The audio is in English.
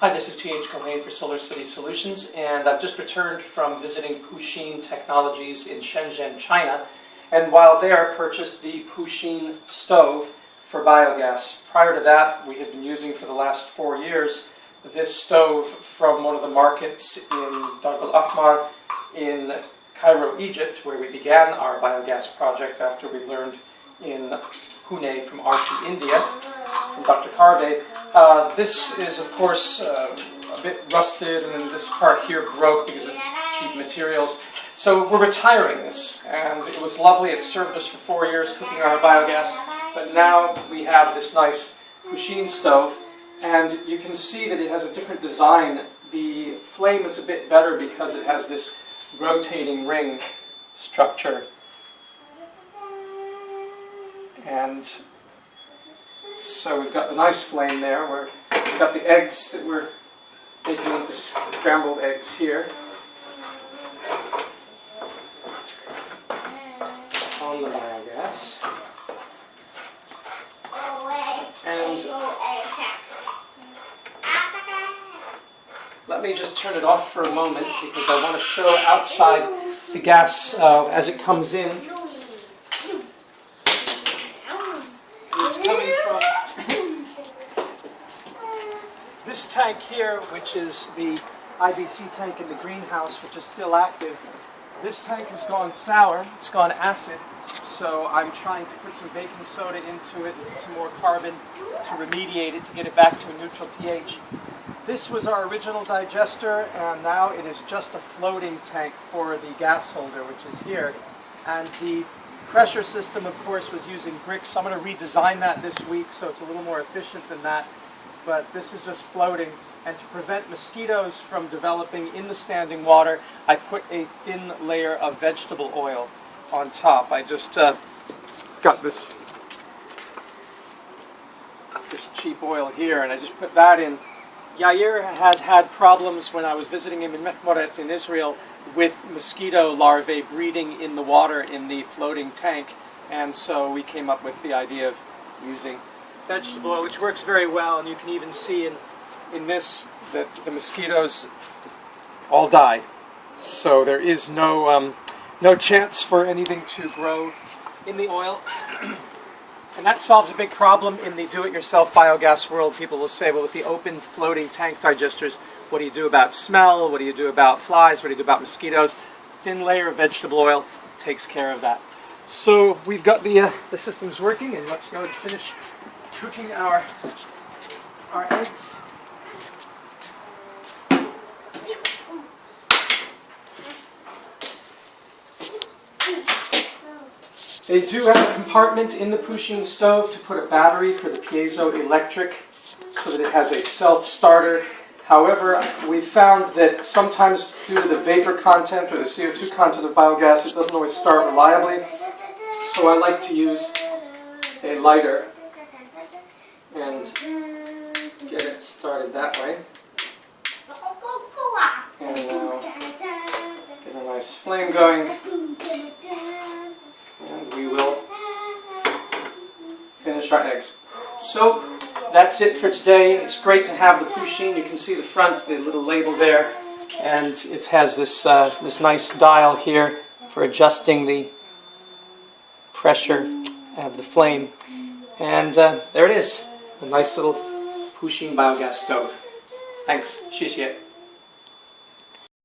Hi, this is T.H. Cohane for Solar City Solutions, and I've just returned from visiting Puxin Technologies in Shenzhen, China, and while there purchased the Puxin stove for biogas. Prior to that, we had been using for the last 4 years this stove from one of the markets in Darb al-Ahmar in Cairo, Egypt, where we began our biogas project after we learned in Pune from RT India, from Dr. Carve. This is, of course, a bit rusted, and then this part here broke because of cheap materials. So we're retiring this, and it was lovely. It served us for 4 years cooking our biogas, but now we have this nice Puxin stove, and you can see that it has a different design. The flame is a bit better because it has this rotating ring structure. And so we've got the nice flame there. We've got the eggs that we're making into scrambled eggs here. On the biogas. And let me just turn it off for a moment because I want to show outside the gas as it comes in. It's coming from this tank here, which is the IBC tank in the greenhouse, which is still active. This tank has gone sour, it's gone acid, so I'm trying to put some baking soda into it and some more carbon to remediate it, to get it back to a neutral pH. This was our original digester, and now it is just a floating tank for the gas holder, which is here. And the pressure system, of course, was using bricks. I'm going to redesign that this week so it's a little more efficient than that. But this is just floating. And to prevent mosquitoes from developing in the standing water, I put a thin layer of vegetable oil on top. I just got this cheap oil here, and I just put that in. Yair had problems when I was visiting him in Mechmoret in Israel with mosquito larvae breeding in the water in the floating tank, and so we came up with the idea of using vegetable oil, which works very well, and you can even see in this that the mosquitoes all die. So there is no chance for anything to grow in the oil. And that solves a big problem in the do-it-yourself biogas world. People will say, well, with the open floating tank digesters, what do you do about smell? What do you do about flies? What do you do about mosquitoes? Thin layer of vegetable oil takes care of that. So we've got the systems working, and let's go and finish cooking our eggs. They do have a compartment in the Puxin stove to put a battery for the piezoelectric so that it has a self-starter. However, we found that sometimes due to the vapor content or the CO2 content of biogas, it doesn't always start reliably. So I like to use a lighter and get it started that way. And now get a nice flame going. And we will finish our eggs. So that's it for today. It's great to have the Puxin. You can see the front, the little label there, and it has this this nice dial here for adjusting the pressure of the flame. And there it is, a nice little Puxin biogas stove. Thanks. 谢谢.